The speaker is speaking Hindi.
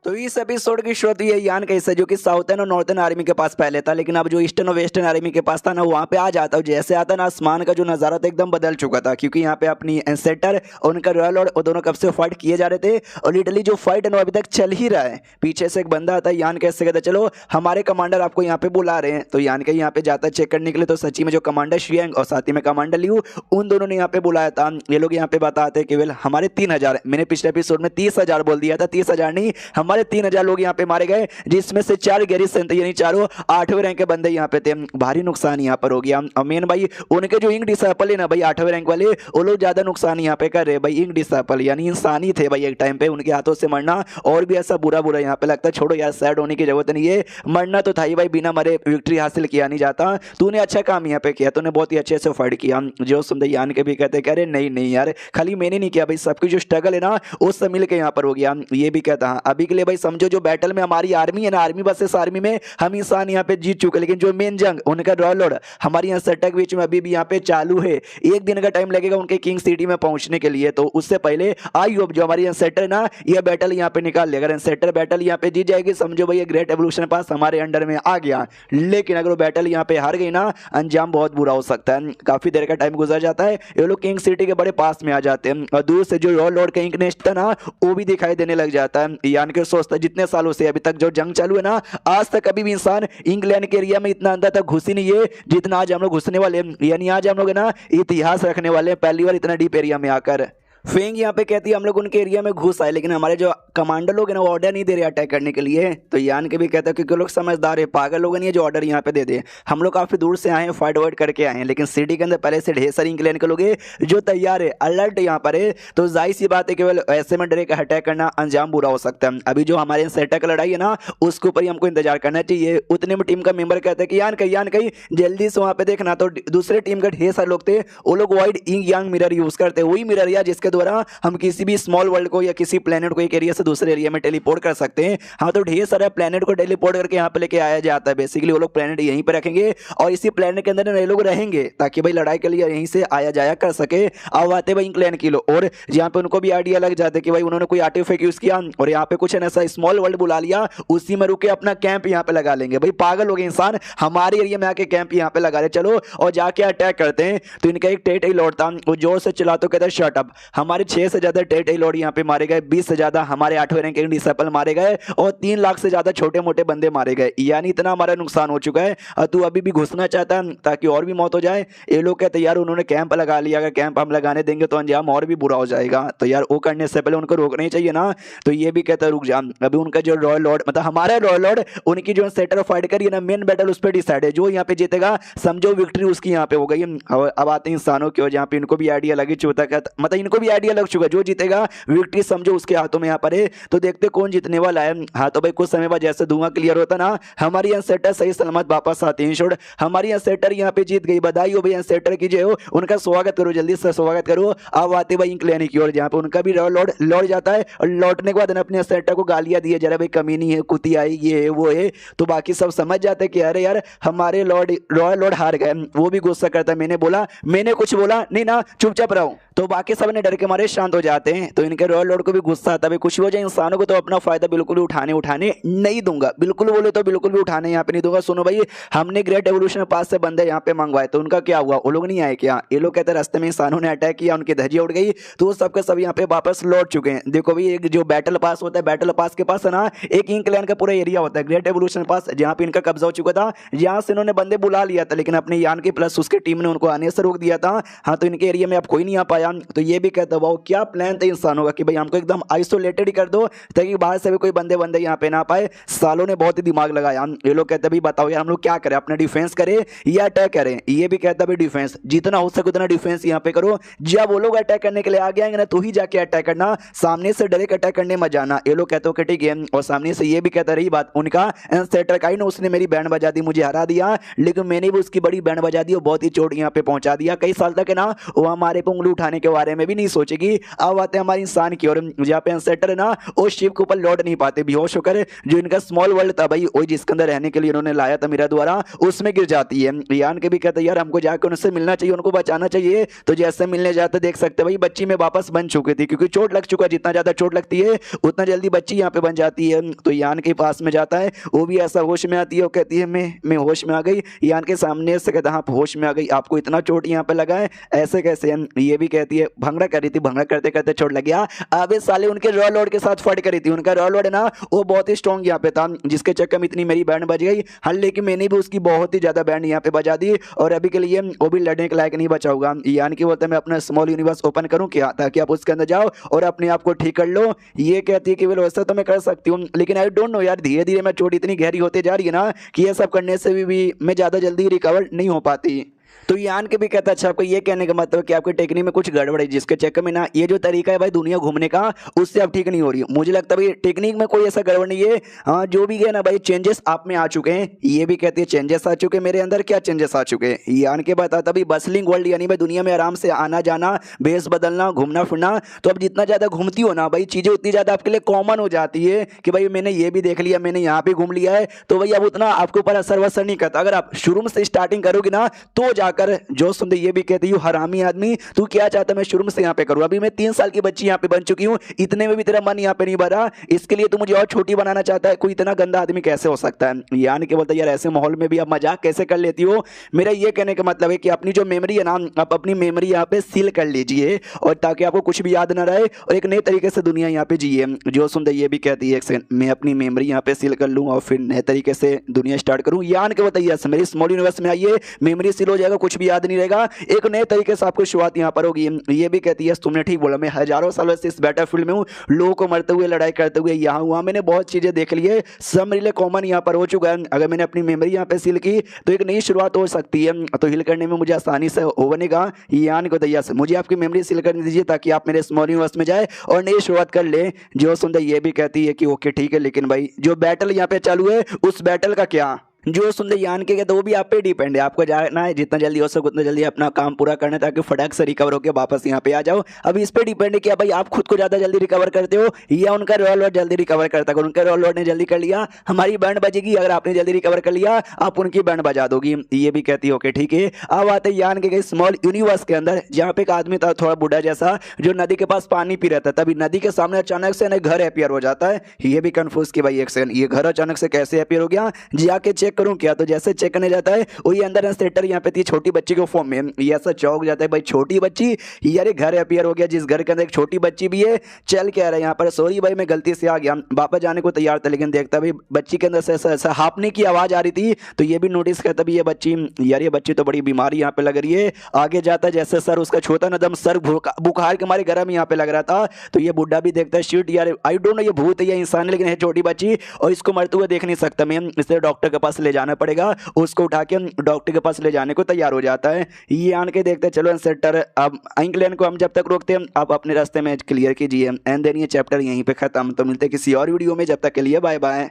तो इस एपिसोड की शुरुआत ये यान कैसे जो कि साउथर्न और नॉर्थर्न आर्मी के पास पहले था, लेकिन अब जो ईस्टर्न और वेस्टर्न आर्मी के पास था ना, वहाँ पे आ जाता है। जैसे आता ना, आसमान का जो नज़ारा था एकदम बदल चुका था, क्योंकि यहाँ पे अपनी एंसेटर और उनका रॉयल लॉर्ड और दोनों कब से फाइट किए जा रहे थे। और लिटरली जो फाइट है ना अभी तक चल ही रहा है। पीछे से एक बंदा आता है, यान कैसे कहता है चलो हमारे कमांडर आपको यहाँ पे बुला रहे हैं। तो यान के यहाँ पे जाता है चेक करने के लिए। तो सच्ची में जो कमांडर शियांग और साथ ही में कमांडर लियू, उन दोनों ने यहाँ पे बुलाया था। ये लोग यहाँ पे बताते हैं केवल हमारे 3000, मैंने पिछले एपिसोड में 30,000 बोल दिया था, 30,000 नहीं, हमारे 3000 लोग यहाँ पे मारे गए, जिसमें से 4 गैरिसन थे, यानी चारों 8वें रैंक के बंदे यहाँ पे थे। भारी नुकसान यहाँ पर हो गया। और मेन भाई उनके जो इंक डिसाइपल है ना भाई 8वें रैंक वाले, वो लोग ज्यादा नुकसान यहाँ पे कर रहे भाई। इंक डिसाइपल यानी इंसानी थे भाई, एक टाइम पे उनके हाथों से मरना और भी ऐसा बुरा बुरा यहाँ पे लगता है। छोड़ो यार, सैड होने की जरूरत नहीं है, मरना तो था ही भाई, बिना मरे विक्ट्री हासिल किया नहीं जाता। तूने अच्छा काम यहाँ पे किया, तूने बहुत ही अच्छे से फाइट किया। जो सुनते यान के भी कहते कह रहे नहीं नहीं यार, खाली मैंने नहीं किया भाई, सबकी जो स्ट्रगल है ना वो सब मिल के यहाँ पर हो गया। ये भी कहता हाँ, अभी के लिए भाई समझो जो बैटल में हमारी आर्मी है ना, आर्मी वर्सेस आर्मी में हम इंसान यहाँ पे जीत चुके, लेकिन जो मेन जंग उनका रॉयल लॉर्ड हमारी यहाँ सट्टा के बीच में अभी भी यहाँ पे चालू है। एक दिन का टाइम लगेगा उनके किंग सिटी में पहुंचने के लिए। तो उससे पहले आई होप जो हमारी सेटर है ना, यह बैटल यहाँ पे निकाल लेगा। अगर सेटर बैटल यहाँ पे जीत जाएगी, समझो भाई ग्रेट एवोल्यूशन पास हमारे अंडर में आ गया। लेकिन अगर वो बैटल यहाँ पे हार गई ना, अंजाम बहुत बुरा हो सकता है। काफी देर का टाइम गुजर जाता है, ये लोग किंग सिटी के बड़े पास में आ जाते हैं और दूर से जो रॉयल लॉर्ड का इंक नेस्ट था ना, वो भी दिखाई देने लग जाता है। यानी कि सोचता जितने सालों से अभी तक जो जंग चालू है ना, आज तक कभी भी इंसान इंग्लैंड के एरिया में इतना अंदर तक घुस ही नहीं है जितना आज हम लोग घुसने वाले हैं। यानी आज हम लोग है ना इतिहास रखने वाले हैं, पहली बार इतना डीप एरिया में आकर। फेंग यहाँ पे कहती है हम लोग उनके एरिया में घुस आए, लेकिन हमारे जो कमांडर लोग हैं ना वो ऑर्डर नहीं दे रहे अटैक करने के लिए। तो यान के भी कहता है क्योंकि लोग समझदार है, पागल लोग नहीं है जो ऑर्डर यहाँ पे दे दे। हम लोग काफी दूर से आए हैं, फाइट वाइट करके आए हैं, लेकिन सिटी के अंदर पहले से ढेर सारी इंग्लैंड के लोग जो तैयार है, अलर्ट यहाँ पर है। तो जाहिर सी बात है केवल ऐसे में डायरेक्ट अटैक करना अंजाम बुरा हो सकता है। अभी जो हमारे सेटा का लड़ाई है ना, उसके ऊपर ही हमको इंतजार करना चाहिए। उतने में टीम का मेंबर कहता है कि यान कहीं जल्दी से वहाँ पे देखना। तो दूसरे टीम के ढेर सारे लोग थे, वो लोग वाइड इंग यांग मिरर यूज करते, वही मिरर या जिसके द्वारा हम किसी भी स्मॉल वर्ल्ड को या किसी प्लेनेट को एक एरिया से दूसरे एरिया में टेलीपोर्ट कर सकते हैं। हाँ, तो ढेर सारा प्लेनेट को टेलीपोर्ट करके यहाँ पे लेके आया जाता है। बेसिकली वो लोग प्लेनेट यहीं पे रखेंगे और इसी प्लेनेट के अंदर ये लोग रहेंगे ताकि भाई लड़ाई के लिए यहीं से आया जाया कर सके। अब आते भाई इंग्लैंड की लोग, और जहाँ पे उनको भी आइडिया लग जाता है कि भाई उन्होंने कोई आर्टिफैक्ट यूज किया और यहाँ पे कुछ ऐसा स्मॉल वर्ल्ड बुला लिया, उसी में रुके अपना कैंप यहाँ पे लगा लेंगे। भाई पागल हो गए इंसान, हमारे एरिया में आके कैंप यहाँ पे लगा ले, चलो और जाके अटैक करते हैं। तो इनका एक टेट लॉर्ड था, वो जोर से चला तो कहता शट अप। हमारे 6 से ज्यादा टेट लॉर्ड यहाँ पे मारे गए, 20 से ज्यादा हमारे 8वें रैंक के डिसेबल मारे गए और 3 लाख से ज्यादा छोटे मोटे बंदे मारे गए। यानी इतना हमारा नुकसान हो चुका है और तू अभी भी घुसना चाहता है ताकि और भी मौत हो जाए। ये लोग कहते यार उन्होंने कैंप लगा लिया, अगर कैंप हम लगाने देंगे तो अंजाम और भी बुरा हो जाएगा। तो यार वो करने से पहले उनको रोकना ही चाहिए ना। तो ये भी कहता रुक जा, अभी उनका जो रॉयल लॉर्ड मतलब हमारा रॉयल लॉर्ड, उनकी जो सेटर फाइट करी ना, मेन बैटल उस पर डिसाइड है। जो यहाँ पे जीतेगा समझो विक्ट्री उसकी यहाँ पे हो गई। अब आते हैं इंसानों की, जहाँ पे इनको भी आइडिया लगी चुका, मतलब इनको भी आइडिया लग चुका, जो जीतेगा विक्ट्री समझो उसके हाथों में यहाँ पर है। तो देखते कौन जीतने वाला है। हाँ, तो भाई कुछ समय बाद जैसे धुआं क्लियर होता ना, हमारी यहाँ सेटर सही सलामत वापस आते हैं। छोड़, हमारी यहाँ सेटर यहाँ पे जीत गई, बधाई हो भाई सेटर की, जो उनका स्वागत करो, जल्दी से स्वागत करो। अब आते भाई इंग्लैंड की ओर, जहाँ पे उनका भी लॉर्ड लौट जाता है और लौटने के बाद अपने सेटर को गालियां दी है, जरा भाई कमी नहीं है, कुती आई, ये है वो है। तो बाकी सब समझ जाते हैं कि अरे यार हमारे रॉयल लॉर्ड हार गए। वो भी गुस्सा करता है, मैंने कुछ बोला नहीं ना, चुपचाप रहो। तो बाकी सब ने डर के मारे शांत हो जाते हैं। तो इनके रॉयल लॉर्ड को भी गुस्सा आता है, कुछ भी हो जाए इंसानों को तो अपना फायदा बिल्कुल भी उठाने नहीं दूंगा, बिल्कुल बोले तो बिल्कुल भी उठाने यहाँ पे नहीं दूंगा। सुनो भाई, हमने ग्रेट एवोल्यूशन पास से बंदे यहाँ पे मंगवाए, तो उनका क्या हुआ, वो लोग नहीं आए क्या? ये लोग कहते हैं रास्ते में इंसानों ने अटैक किया, उनकी धज्जियां उड़ गई, तो वो सबके सब यहाँ पे वापस लौट चुके हैं। देखो भाई, एक जो बैटल पास होता है, बैटल पास के पास है ना एक इंग्लैंड का पूरा एरिया होता है, ग्रेट एवोल्यूशन पास, जहाँ पे इनका कब्जा हो चुका था, जहाँ से इन्होंने बंदे बुला लिया था, लेकिन अपने यान के प्लस उसके टीम ने उनको आने से रोक दिया था। हाँ, तो इनके एरिया में अब कोई नहीं आ पाया। तो ये भी कहता वो क्या प्लान था इंसानों का कि भाई हमको एकदम आइसोलेटेड ही कर दो ताकि बाहर से भी कोई बंदे यहाँ पे ना पाए। सालों ने बहुत ही दिमाग लगाया। ये लोग कहते भाई बताओ यार हम लोग क्या करें, अपना डिफेंस करें या अटैक करें? ये भी कहता भाई डिफेंस जितना हो सके उतना डिफेंस यहाँ पे करो। जब वो लोग अटैक करने के लिए आ गए ना, तो ही जाके अटैक करना, सामने से डायरेक्ट अटैक करने मत जाना। ये लोग कहते हो कि ठीक है। और सामने से ये भी कहता रही बात उनका सेटर का ही ना, उसने मेरी बैंड बजा दी, मुझे हरा दिया, लेकिन मैंने भी उसकी बड़ी बैंड बजा दी और बहुत ही चोट यहाँ पे पहुंचा दिया। कई साल तक है ना वो हमारे पे उंगली उठाने जाने के बारे में भी नहीं सोचेगी। अब आते हैं हमारे इंसान की ओर, जहाँ पे एंसेटर है ना वो शिप के ऊपर लौट नहीं पाते, बेहोश होकर जो इनका स्मॉल वर्ल्ड था भाई वही जिसके अंदर रहने के लिए उन्होंने लाया था मीरा द्वारा, उसमें गिर जाती है। यान के भी कहते हैं यार हमको जाकर उनसे मिलना चाहिए, उनको बचाना चाहिए। तो जैसे मिलने जाते देख सकते भाई बच्ची में वापस बन चुकी थी, क्योंकि चोट लग चुका, जितना ज्यादा चोट लगती है उतना जल्दी बच्ची यहाँ पे बन जाती है। तो यान के पास में जाता है, वो भी ऐसा होश में आती है, वो कहती है मैं होश में आ गई। यान के सामने से कहता है हाँ होश में आ गई, आपको इतना चोट यहाँ पे लगा है, ऐसे कैसे? ये भी कहती है भंगड़ा कर रही थी, भंगड़ा करते करते चोट लग गया। अबे साले उनके रॉ लॉर्ड के साथ फट करी थी, उनका रॉ लॉर्ड है ना वो बहुत ही स्ट्रॉन्ग यहाँ पे था, जिसके चक्कर में इतनी मेरी बैंड बज गई। हाँ लेकिन मैंने भी उसकी बहुत ही ज्यादा बैंड यहाँ पे बजा दी, और अभी के लिए वो भी लड़ने के लायक नहीं बचा होगा। यानी कि बोलते मैं अपना स्मॉल यूनिवर्स ओपन करूँ क्या, ताकि आप उसके अंदर जाओ और अपने आप को ठीक कर लो। ये कहती है कि वेल वैसा तो मैं कर सकती हूँ, लेकिन आई डोंट नो यार, धीरे धीरे मैं चोट इतनी गहरी होती जा रही है ना कि ये सब करने से भी मैं ज्यादा जल्दी रिकवर नहीं हो पाती। तो यान के भी कहता है अच्छा आपको ये कहने का मतलब कि आपकी टेक्निक में कुछ गड़बड़ है, जिसके चक्कर में ना ये जो तरीका है भाई दुनिया घूमने का उससे अब ठीक नहीं हो रही। मुझे लगता है भाई टेक्निक में कोई ऐसा गड़बड़ नहीं है, हाँ जो भी है ना भाई चेंजेस आप में आ चुके हैं। ये भी कहती है चेंजेस आ चुके मेरे अंदर, क्या चेंजेस आ चुके हैं? यान के बताता भाई बसलिंग वर्ल्ड, यानी भाई दुनिया में आराम से आना जाना, भेस बदलना, घूमना फिरना। तो अब जितना ज्यादा घूमती हो ना भाई चीजें उतनी ज्यादा आपके लिए कॉमन हो जाती है कि भाई मैंने ये भी देख लिया, मैंने यहाँ पे घूम लिया है, तो भाई अब उतना आपके ऊपर असर वसर नहीं करता। अगर आप शुरू से स्टार्टिंग करोगे ना तो जाकर जो सुनते ये भी कहती हूँ हरामी आदमी तू क्या चाहता मैं शुरू से यहाँ पे करूँ, अभी मैं 3 साल की बच्ची यहाँ पे बन चुकी हूँ, इतने में भी तेरा मन यहाँ पे नहीं भरा, इसके लिए तू मुझे और छोटी बनाना चाहता है? कोई इतना गंदा आदमी कैसे हो सकता है? यान के बोलता यार ऐसे माहौल में भी आप मजाक कैसे कर लेती हो? मेरा ये कहने का मतलब है कि अपनी जो मेमोरी है ना आप अपनी मेमोरी यहाँ पे सील कर लीजिए, और ताकि आपको कुछ भी याद ना रहे और एक नए तरीके से दुनिया यहाँ पे जिए। जो सुनते ये भी कहती है एक सेकंड मैं अपनी मेमोरी यहाँ पे सील कर लूँ और फिर नए तरीके से दुनिया स्टार्ट करूँ। यान के बताइए मेरी स्मॉल यूनिवर्स में आइए, मेमोरी सील हो जाएगा, कुछ भी याद नहीं रहेगा, एक नए तरीके से आपको शुरुआत यहाँ पर होगी। ये भी कहती है तुमने ठीक बोला, मैं हजारों सालों से इस बैटलफील्ड में हूँ, लोगों को मरते हुए लड़ाई करते हुए यहाँ हुआ, मैंने बहुत चीजें देख ली है, सब मेरे लिए कॉमन यहाँ पर हो चुका है। अगर मैंने अपनी मेमोरी यहाँ पे सील की तो एक नई शुरुआत हो सकती है, तो हिल करने में मुझे आसानी से हो बनेगा। यान को दैया से मुझे आपकी मेमोरी सील कर दीजिए ताकि आप मेरे स्मॉल यूनिवर्स में जाए और नई शुरुआत कर ले। जो सुंदर ये भी कहती है कि ओके ठीक है, लेकिन भाई जो बैटल यहाँ पे चालू है उस बैटल का क्या? जो सुंदर यान के कहते वो भी आप पे डिपेंड है, आपको जाना है जितना जल्दी हो सके उतना जल्दी अपना काम पूरा करना है ताकि फटाक से रिकवर होकर वापस यहाँ पे आ जाओ। अब इस पे डिपेंड है कि भाई आप खुद को ज्यादा जल्दी रिकवर करते हो या उनका रॉयल लॉर्ड जल्दी रिकवर करता है। अगर उनका रॉयल लॉर्ड ने जल्दी कर लिया हमारी बैंड बजेगी, अगर आपने जल्दी रिकवर कर लिया आप उनकी बैंड बजा दोगी। ये भी कहती है ओके ठीक है। अब आते यान के स्मॉल यूनिवर्स के अंदर जहाँ पे एक आदमी था थोड़ा बूढ़ा जैसा जो नदी के पास पानी पी रहा था, तभी नदी के सामने अचानक से घर अपीयर हो जाता है। ये भी कंफ्यूज कि भाई एक सेकंड ये घर अचानक से कैसे अपीयर हो गया, जाके चेक करूं क्या? तो जैसे चेक करने जाता है वही अंदर इंस्पेक्टर यहाँ पे थी छोटी बच्ची के फॉर्म में, ये ऐसा चौक जाता है भाई छोटी बच्ची, यार घर अपीयर हो गया जिस घर के अंदर एक छोटी बच्ची भी है, चल क्या रहा है यहाँ पर? सॉरी भाई मैं गलती से आ गया, वापस जाने को तैयार था लेकिन देखता भाई बच्ची के अंदर से ऐसा हाँफने की आवाज आ रही थी, तो ये भी नोटिस करता भी ये बच्ची, यार ये बच्ची तो बड़ी बीमारी यहाँ पे लग रही है। आगे जाता जैसे सर उसका छोटा नदम सर बुखार के मारे गर्म यहाँ पे लग रहा था, तो ये बुढ़ा भी देखता है शीट यार आई डोंट नो ये भूत है या इंसान, लेकिन है छोटी बच्ची और इसको मरते हुए देख नहीं सकता मैं, इसे डॉक्टर के पास ले जाना पड़ेगा। उसको उठा के डॉक्टर के पास ले जाने को तैयार हो जाता है। ये आन के देखते चलो इंस्पेक्टर अब इंग्लैंड को हम जब तक रोकते हैं आप अपने रास्ते में क्लियर कीजिए। एंड देन ये चैप्टर यहीं पे खत्म। तो मिलते किसी और वीडियो में, जब तक के लिए बाय बाय।